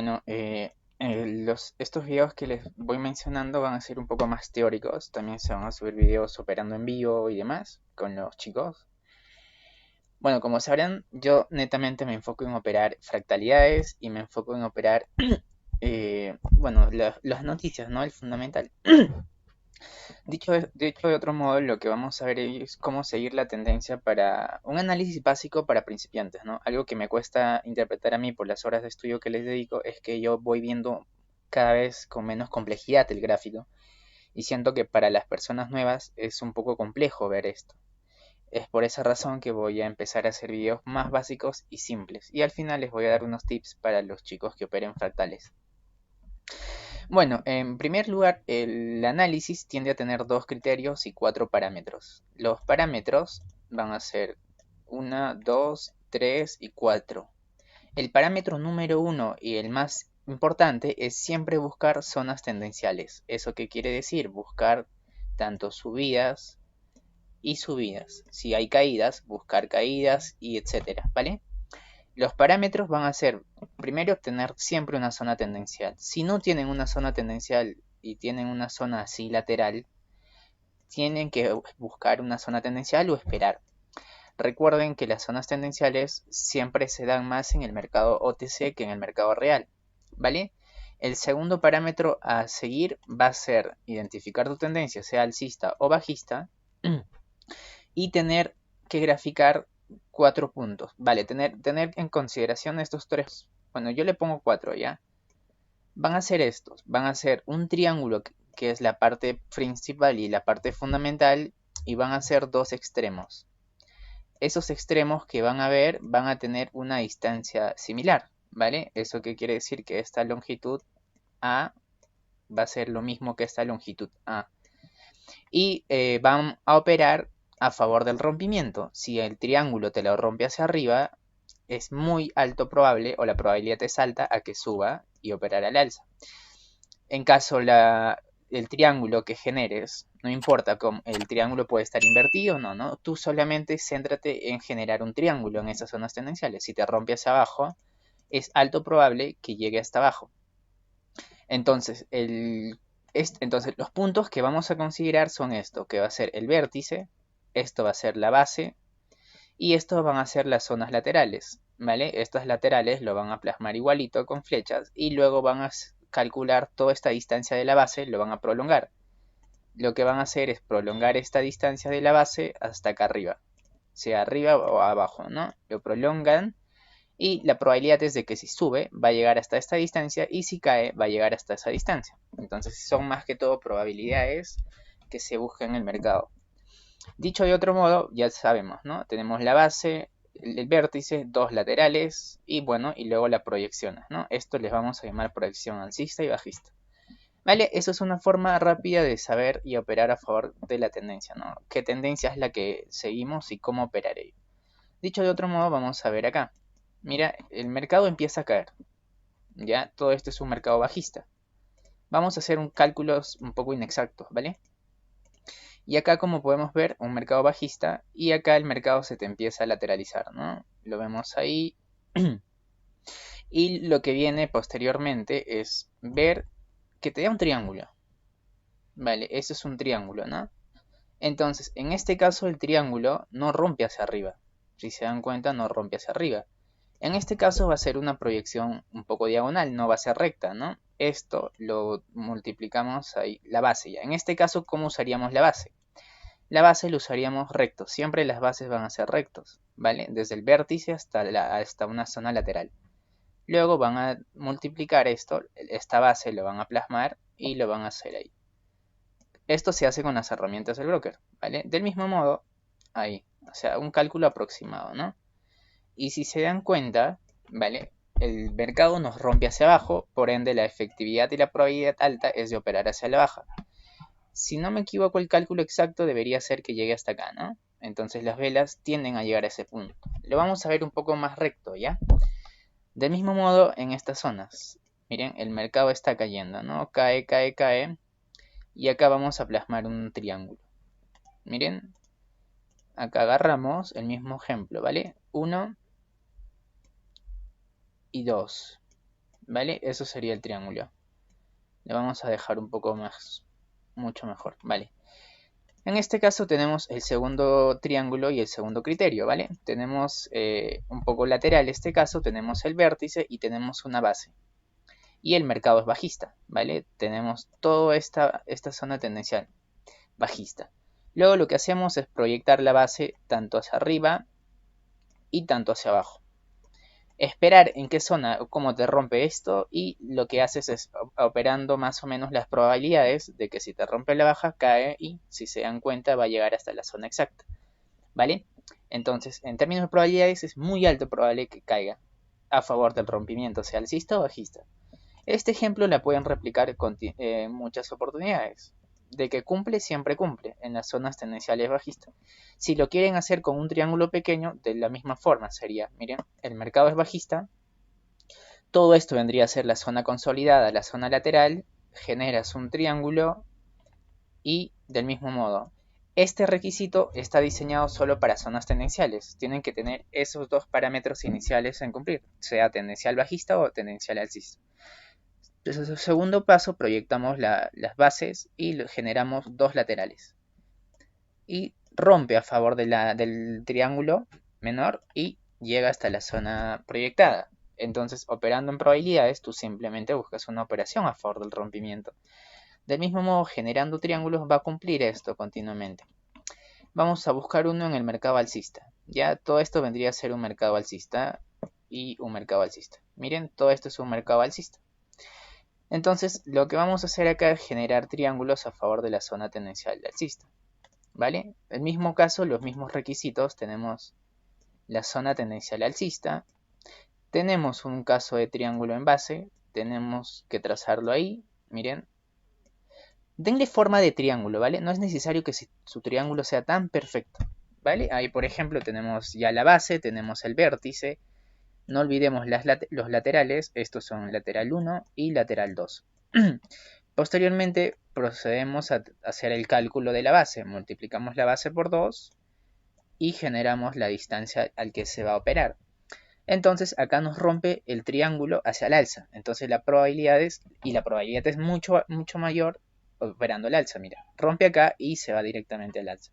Bueno, estos videos que les voy mencionando van a ser un poco más teóricos. También se van a subir videos operando en vivo y demás con los chicos. Bueno, como sabrán, yo netamente me enfoco en operar fractalidades y me enfoco en operar, bueno, las noticias, ¿no? El fundamental. Dicho de otro modo, lo que vamos a ver es cómo seguir la tendencia para un análisis básico para principiantes, ¿no? Algo que me cuesta interpretar a mí por las horas de estudio que les dedico es que yo voy viendo cada vez con menos complejidad el gráfico y siento que para las personas nuevas es un poco complejo ver esto. Es por esa razón que voy a empezar a hacer videos más básicos y simples y al final les voy a dar unos tips para los chicos que operen fractales. Bueno, en primer lugar, el análisis tiende a tener dos criterios y cuatro parámetros. Los parámetros van a ser 1, 2, 3 y 4. El parámetro número uno y el más importante es siempre buscar zonas tendenciales. ¿Eso qué quiere decir? Buscar tanto subidas y subidas. Si hay caídas, buscar caídas y etcétera, ¿vale? Los parámetros van a ser, primero, tener siempre una zona tendencial. Si no tienen una zona tendencial y tienen una zona así lateral, tienen que buscar una zona tendencial o esperar. Recuerden que las zonas tendenciales siempre se dan más en el mercado OTC que en el mercado real, ¿vale? El segundo parámetro a seguir va a ser identificar tu tendencia, sea alcista o bajista, y tener que graficar 4 puntos. Vale, tener en consideración estos tres. Bueno, yo le pongo 4 ya. Van a ser estos. Van a ser un triángulo que es la parte principal y la parte fundamental. Y van a ser dos extremos. Esos extremos que van a ver van a tener una distancia similar. ¿Vale? ¿Eso qué quiere decir? Que esta longitud A va a ser lo mismo que esta longitud A. Y van a operar a favor del rompimiento. Si el triángulo te lo rompe hacia arriba, es muy alto probable, o la probabilidad es alta, a que suba y operar al alza. En caso el triángulo que generes, no importa cómo, el triángulo puede estar invertido, no, tú solamente céntrate en generar un triángulo en esas zonas tendenciales. Si te rompe hacia abajo, es alto probable que llegue hasta abajo. Entonces, entonces, los puntos que vamos a considerar son esto, que va a ser el vértice, esto va a ser la base y esto van a ser las zonas laterales, ¿vale? Estas laterales lo van a plasmar igualito con flechas y luego van a calcular toda esta distancia de la base, lo van a prolongar. Lo que van a hacer es prolongar esta distancia de la base hasta acá arriba, sea arriba o abajo, ¿no? Lo prolongan y la probabilidad es de que si sube va a llegar hasta esta distancia y si cae va a llegar hasta esa distancia. Entonces son más que todo probabilidades que se buscan en el mercado. Dicho de otro modo, ya sabemos, ¿no? Tenemos la base, el vértice, dos laterales y bueno, y luego la proyección, ¿no? Esto les vamos a llamar proyección alcista y bajista. ¿Vale? Eso es una forma rápida de saber y operar a favor de la tendencia, ¿no? ¿Qué tendencia es la que seguimos y cómo operar ello? Dicho de otro modo, vamos a ver acá. Mira, el mercado empieza a caer. Ya, todo esto es un mercado bajista. Vamos a hacer un cálculo un poco inexacto, ¿vale? Y acá, como podemos ver, un mercado bajista y acá el mercado se te empieza a lateralizar, ¿no? Lo vemos ahí. Y lo que viene posteriormente es ver que te da un triángulo. Vale, eso es un triángulo, ¿no? Entonces, en este caso el triángulo no rompe hacia arriba. Si se dan cuenta, no rompe hacia arriba. En este caso va a ser una proyección un poco diagonal, no va a ser recta, ¿no? Esto lo multiplicamos ahí, la base ya. En este caso, ¿cómo usaríamos la base? La base lo usaríamos recto. Siempre las bases van a ser rectos, ¿vale? Desde el vértice hasta una zona lateral. Luego van a multiplicar esto, esta base lo van a plasmar y lo van a hacer ahí. Esto se hace con las herramientas del broker, ¿vale? Del mismo modo, ahí. O sea, un cálculo aproximado, ¿no? Y si se dan cuenta, ¿vale? El mercado nos rompe hacia abajo, por ende la efectividad y la probabilidad alta es de operar hacia la baja. Si no me equivoco, el cálculo exacto debería ser que llegue hasta acá, ¿no? Entonces las velas tienden a llegar a ese punto. Lo vamos a ver un poco más recto, ¿ya? Del mismo modo en estas zonas. Miren, el mercado está cayendo, ¿no? Cae, cae, cae. Y acá vamos a plasmar un triángulo. Miren, acá agarramos el mismo ejemplo, ¿vale? 1 y 2. ¿vale? Eso sería el triángulo. Le vamos a dejar un poco más, mucho mejor, ¿vale? En este caso tenemos el segundo triángulo y el segundo criterio, ¿vale? Tenemos un poco lateral este caso, tenemos el vértice y tenemos una base. Y el mercado es bajista, ¿vale? Tenemos toda esta zona tendencial bajista. Luego lo que hacemos es proyectar la base tanto hacia arriba y tanto hacia abajo. Esperar en qué zona, cómo te rompe esto y lo que haces es operando más o menos las probabilidades de que si te rompe la baja cae y si se dan cuenta va a llegar hasta la zona exacta, ¿vale? Entonces, en términos de probabilidades es muy alto probable que caiga a favor del rompimiento, sea alcista o bajista. Este ejemplo la pueden replicar con muchas oportunidades. De que cumple, siempre cumple en las zonas tendenciales bajistas. Si lo quieren hacer con un triángulo pequeño, de la misma forma sería, miren, el mercado es bajista, todo esto vendría a ser la zona consolidada, la zona lateral, generas un triángulo y del mismo modo. Este requisito está diseñado solo para zonas tendenciales. Tienen que tener esos dos parámetros iniciales en cumplir, sea tendencial bajista o tendencial alcista. Entonces, en el segundo paso proyectamos las bases y generamos dos laterales. Y rompe a favor del triángulo menor y llega hasta la zona proyectada. Entonces, operando en probabilidades, tú simplemente buscas una operación a favor del rompimiento. Del mismo modo, generando triángulos va a cumplir esto continuamente. Vamos a buscar uno en el mercado alcista. Ya todo esto vendría a ser un mercado alcista y un mercado alcista. Miren, todo esto es un mercado alcista. Entonces, lo que vamos a hacer acá es generar triángulos a favor de la zona tendencial alcista. ¿Vale? El mismo caso, los mismos requisitos. Tenemos la zona tendencial alcista. Tenemos un caso de triángulo en base. Tenemos que trazarlo ahí. Miren. Denle forma de triángulo, ¿vale? No es necesario que su triángulo sea tan perfecto. ¿Vale? Ahí, por ejemplo, tenemos ya la base, tenemos el vértice. No olvidemos los laterales, estos son lateral 1 y lateral 2. Posteriormente procedemos a hacer el cálculo de la base, multiplicamos la base por 2 y generamos la distancia al que se va a operar. Entonces acá nos rompe el triángulo hacia el alza, entonces la probabilidad es mucho, mucho mayor operando el alza, mira, rompe acá y se va directamente al alza.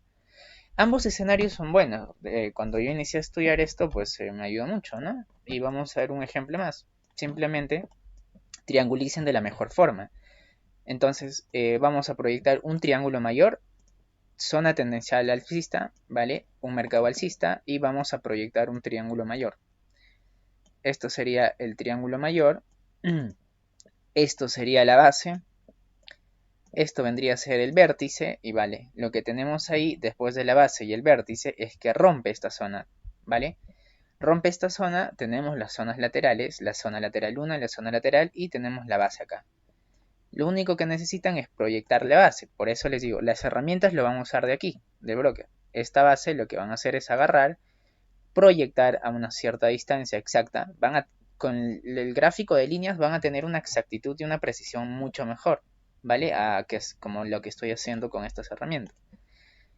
Ambos escenarios son buenos. Cuando yo inicié a estudiar esto, pues me ayudó mucho, ¿no? Y vamos a ver un ejemplo más. Simplemente triangulicen de la mejor forma. Entonces, vamos a proyectar un triángulo mayor, zona tendencial alcista, ¿vale? Un mercado alcista y vamos a proyectar un triángulo mayor. Esto sería el triángulo mayor. Esto sería la base. Esto vendría a ser el vértice y vale, lo que tenemos ahí después de la base y el vértice es que rompe esta zona, ¿vale? Rompe esta zona, tenemos las zonas laterales, la zona lateral 1, la zona lateral y tenemos la base acá. Lo único que necesitan es proyectar la base, por eso les digo, las herramientas lo van a usar de aquí, del broker. Esta base lo que van a hacer es agarrar, proyectar a una cierta distancia exacta, con el gráfico de líneas van a tener una exactitud y una precisión mucho mejor. ¿Vale? Que es como lo que estoy haciendo con estas herramientas.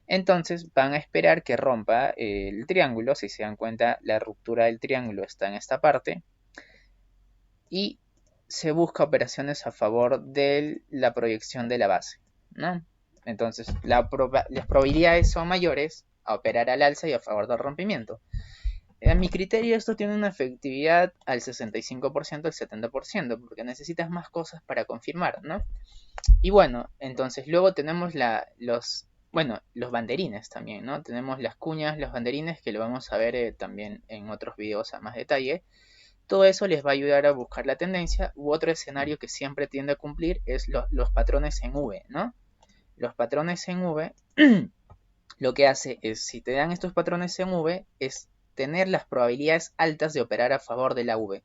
Entonces van a esperar que rompa el triángulo. Si se dan cuenta, la ruptura del triángulo está en esta parte. Y se busca operaciones a favor de la proyección de la base, ¿no? Entonces las probabilidades son mayores a operar al alza y a favor del rompimiento. A mi criterio esto tiene una efectividad al 65%, al 70%, porque necesitas más cosas para confirmar, ¿no? Y bueno, entonces luego tenemos los banderines también, ¿no? Tenemos las cuñas, los banderines, que lo vamos a ver también en otros videos a más detalle. Todo eso les va a ayudar a buscar la tendencia. U otro escenario que siempre tiende a cumplir es los patrones en V, ¿no? Los patrones en V lo que hace es, si te dan estos patrones en V, es tener las probabilidades altas de operar a favor de la V.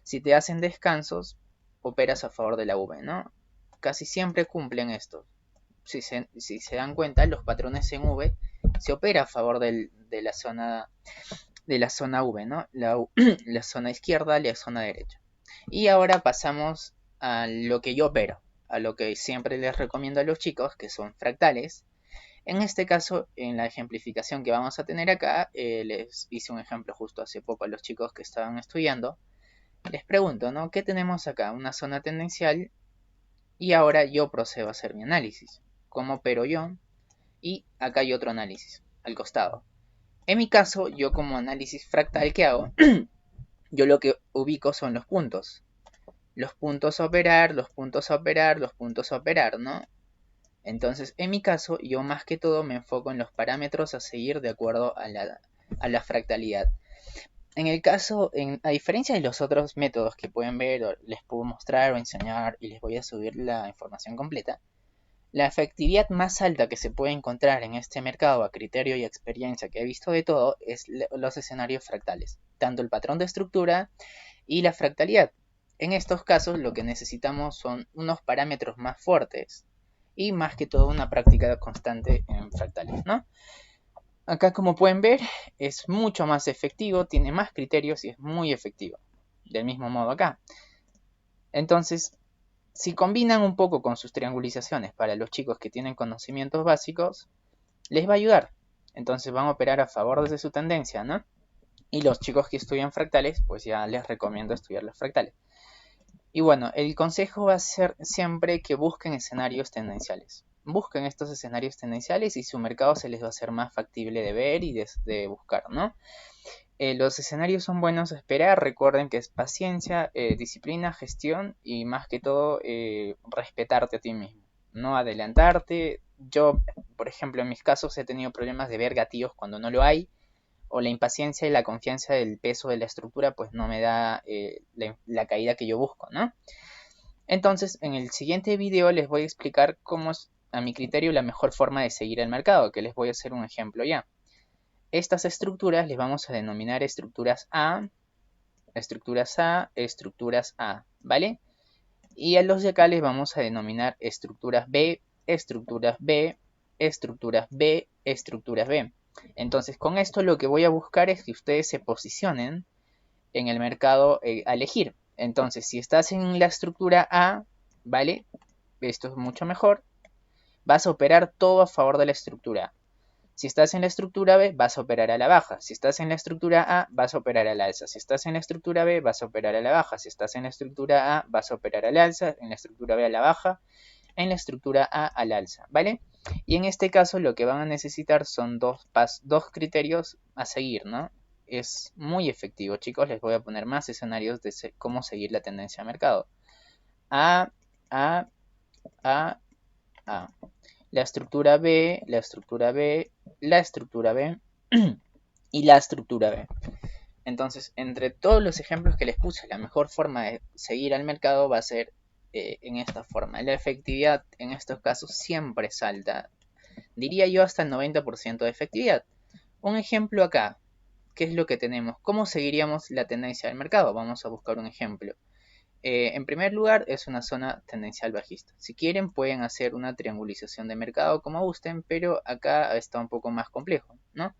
Si te hacen descansos, operas a favor de la V, ¿no? Casi siempre cumplen esto. Si se dan cuenta, los patrones en V se opera a favor de la zona V, ¿no? La zona izquierda y la zona derecha. Y ahora pasamos a lo que yo opero, a lo que siempre les recomiendo a los chicos, que son fractales. En este caso, en la ejemplificación que vamos a tener acá, les hice un ejemplo justo hace poco a los chicos que estaban estudiando. Les pregunto, ¿no? ¿Qué tenemos acá? Una zona tendencial y ahora yo procedo a hacer mi análisis. ¿Cómo opero yo? Y acá hay otro análisis al costado. En mi caso, yo como análisis fractal que hago, yo lo que ubico son los puntos. Los puntos a operar, los puntos a operar, los puntos a operar, ¿no? Entonces, en mi caso, yo más que todo me enfoco en los parámetros a seguir de acuerdo a la fractalidad. En el caso, a diferencia de los otros métodos que pueden ver, o les puedo mostrar o enseñar y les voy a subir la información completa, la efectividad más alta que se puede encontrar en este mercado a criterio y experiencia que he visto de todo es los escenarios fractales, tanto el patrón de estructura y la fractalidad. En estos casos lo que necesitamos son unos parámetros más fuertes y más que todo una práctica constante en fractales, ¿no? Acá como pueden ver es mucho más efectivo, tiene más criterios y es muy efectivo. Del mismo modo acá. Entonces, si combinan un poco con sus triangulizaciones para los chicos que tienen conocimientos básicos, les va a ayudar. Entonces van a operar a favor de su tendencia, ¿no? Y los chicos que estudian fractales, pues ya les recomiendo estudiar los fractales. Y bueno, el consejo va a ser siempre que busquen escenarios tendenciales. Busquen estos escenarios tendenciales y su mercado se les va a hacer más factible de ver y de buscar, ¿no? Los escenarios son buenos a esperar. Recuerden que es paciencia, disciplina, gestión y más que todo respetarte a ti mismo. No adelantarte. Yo, por ejemplo, en mis casos he tenido problemas de ver gatillos cuando no lo hay. O la impaciencia y la confianza del peso de la estructura pues no me da la caída que yo busco, ¿no? Entonces, en el siguiente video les voy a explicar cómo es, a mi criterio, la mejor forma de seguir el mercado, que les voy a hacer un ejemplo ya. Estas estructuras les vamos a denominar estructuras A, estructuras A, estructuras A, ¿vale? Y a los de acá les vamos a denominar estructuras B, estructuras B, estructuras B, estructuras B. Entonces, con esto lo que voy a buscar es que ustedes se posicionen en el mercado a elegir. Entonces, si estás en la estructura A, ¿vale? Esto es mucho mejor. Vas a operar todo a favor de la estructura A. Si estás en la estructura B, vas a operar a la baja. Si estás en la estructura A, vas a operar al alza. Si estás en la estructura B, vas a operar a la baja. Si estás en la estructura A, vas a operar al alza. En la estructura B a la baja. En la estructura A al alza, ¿vale? Y en este caso lo que van a necesitar son dos criterios a seguir, ¿no? Es muy efectivo, chicos. Les voy a poner más escenarios de cómo seguir la tendencia de mercado. A, A, A, A. La estructura B, la estructura B, la estructura B y la estructura B. Entonces, entre todos los ejemplos que les puse, la mejor forma de seguir al mercado va a ser en esta forma. La efectividad en estos casos siempre es alta. Diría yo hasta el 90% de efectividad. Un ejemplo acá. ¿Qué es lo que tenemos? ¿Cómo seguiríamos la tendencia del mercado? Vamos a buscar un ejemplo. En primer lugar, es una zona tendencial bajista. Si quieren, pueden hacer una triangulización de mercado como gusten, pero acá está un poco más complejo, ¿no?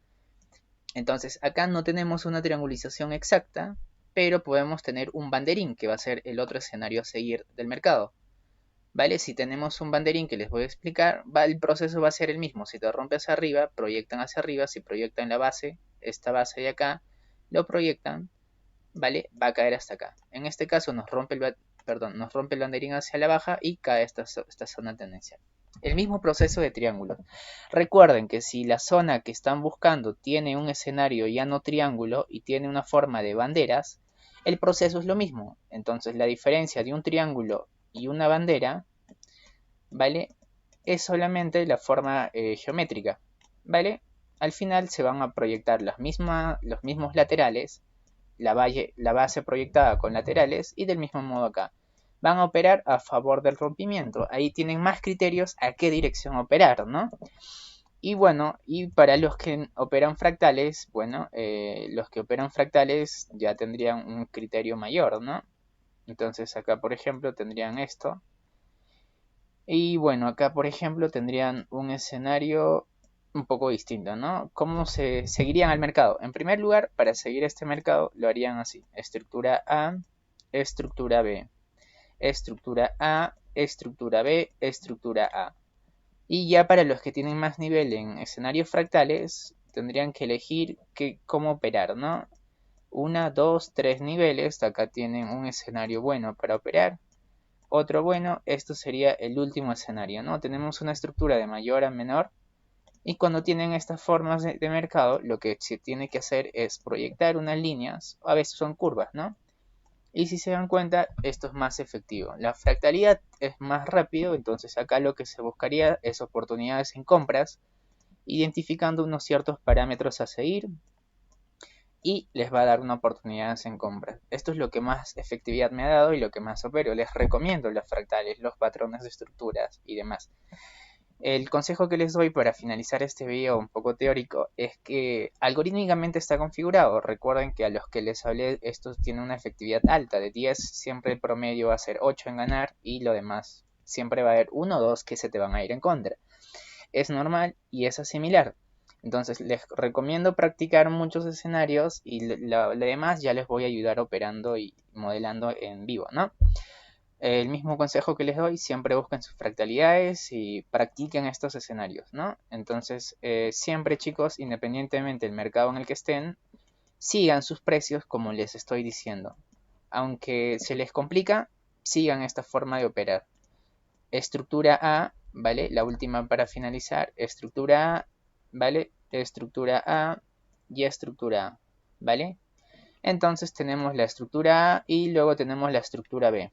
Entonces, acá no tenemos una triangulización exacta, pero podemos tener un banderín, que va a ser el otro escenario a seguir del mercado. ¿Vale? Si tenemos un banderín que les voy a explicar, el proceso va a ser el mismo. Si te rompe hacia arriba, proyectan hacia arriba. Si proyectan la base, esta base de acá, lo proyectan, ¿vale? Va a caer hasta acá. En este caso nos rompe el banderín hacia la baja y cae esta zona tendencial. El mismo proceso de triángulo. Recuerden que si la zona que están buscando tiene un escenario ya no triángulo y tiene una forma de banderas, el proceso es lo mismo. Entonces la diferencia de un triángulo y una bandera, ¿vale? Es solamente la forma geométrica, ¿vale? Al final se van a proyectar los mismos laterales, la base proyectada con laterales y del mismo modo acá. Van a operar a favor del rompimiento. Ahí tienen más criterios a qué dirección operar, ¿no? Y bueno, y para los que operan fractales, bueno, los que operan fractales ya tendrían un criterio mayor, ¿no? Entonces acá, por ejemplo, tendrían esto. Y bueno, acá, por ejemplo, tendrían un escenario un poco distinto, ¿no? ¿Cómo se seguirían al mercado? En primer lugar, para seguir este mercado lo harían así. Estructura A, estructura B. Estructura A, estructura B, estructura A. Y ya para los que tienen más nivel en escenarios fractales, tendrían que elegir cómo operar, ¿no? 1, 2, 3 niveles. Acá tienen un escenario bueno para operar. Otro bueno, esto sería el último escenario, ¿no? Tenemos una estructura de mayor a menor. Y cuando tienen estas formas de mercado, lo que se tiene que hacer es proyectar unas líneas, a veces son curvas, ¿no? Y si se dan cuenta, esto es más efectivo. La fractalidad es más rápido, entonces acá lo que se buscaría es oportunidades en compras, identificando unos ciertos parámetros a seguir y les va a dar una oportunidad en compras. Esto es lo que más efectividad me ha dado y lo que más opero. Les recomiendo las fractales, los patrones de estructuras y demás. El consejo que les doy para finalizar este video un poco teórico es que algorítmicamente está configurado. Recuerden que a los que les hablé, estos tienen una efectividad alta de 10, siempre el promedio va a ser 8 en ganar y lo demás siempre va a haber 1 o 2 que se te van a ir en contra. Es normal y es asimilar. Entonces les recomiendo practicar muchos escenarios y lo demás ya les voy a ayudar operando y modelando en vivo, ¿no? El mismo consejo que les doy, siempre busquen sus fractalidades y practiquen estos escenarios, ¿no? Entonces, siempre chicos, independientemente del mercado en el que estén, sigan sus precios como les estoy diciendo. Aunque se les complica, sigan esta forma de operar. Estructura A, ¿vale? La última para finalizar, estructura A, ¿vale? Estructura A y estructura A, ¿vale? Entonces tenemos la estructura A y luego tenemos la estructura B.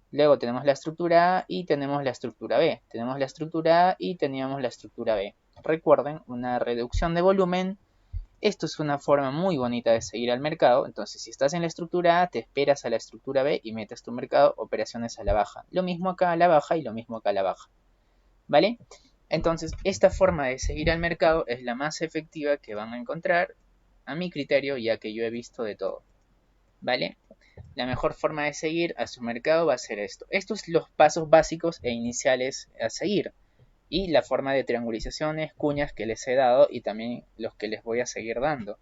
Luego tenemos la estructura A y tenemos la estructura B. Tenemos la estructura A y teníamos la estructura B. Recuerden, una reducción de volumen. Esto es una forma muy bonita de seguir al mercado. Entonces, si estás en la estructura A, te esperas a la estructura B y metes tu mercado operaciones a la baja. Lo mismo acá a la baja y lo mismo acá a la baja. ¿Vale? Entonces, esta forma de seguir al mercado es la más efectiva que van a encontrar, a mi criterio, ya que yo he visto de todo. ¿Vale? La mejor forma de seguir a su mercado va a ser esto. Estos son los pasos básicos e iniciales a seguir. Y la forma de triangulizaciones, cuñas que les he dado y también los que les voy a seguir dando.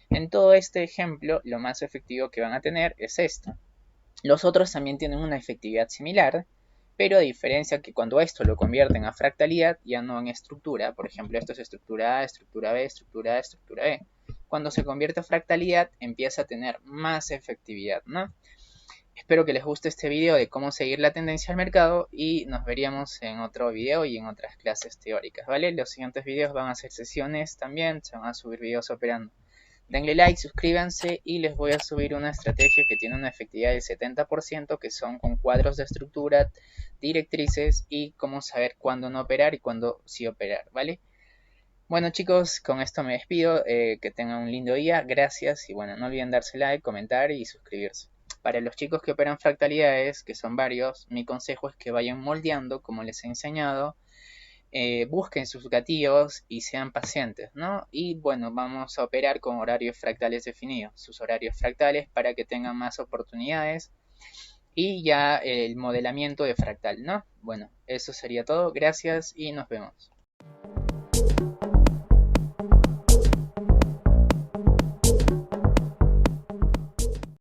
En todo este ejemplo, lo más efectivo que van a tener es esto. Los otros también tienen una efectividad similar, pero a diferencia que cuando esto lo convierten a fractalidad, ya no en estructura, por ejemplo, esto es estructura A, estructura B, estructura A, estructura B. Cuando se convierte a fractalidad, empieza a tener más efectividad, ¿no? Espero que les guste este video de cómo seguir la tendencia al mercado y nos veríamos en otro video y en otras clases teóricas, ¿vale? Los siguientes videos van a ser sesiones también, se van a subir videos operando. Denle like, suscríbanse y les voy a subir una estrategia que tiene una efectividad del 70%, que son con cuadros de estructura, directrices y cómo saber cuándo no operar y cuándo sí operar, ¿vale? Bueno chicos, con esto me despido, que tengan un lindo día, gracias y bueno, no olviden darse like, comentar y suscribirse. Para los chicos que operan fractalidades, que son varios, mi consejo es que vayan moldeando como les he enseñado, busquen sus gatillos y sean pacientes, ¿no? Y bueno, vamos a operar con horarios fractales definidos, sus horarios fractales para que tengan más oportunidades y ya el modelamiento de fractal, ¿no? Bueno, eso sería todo, gracias y nos vemos.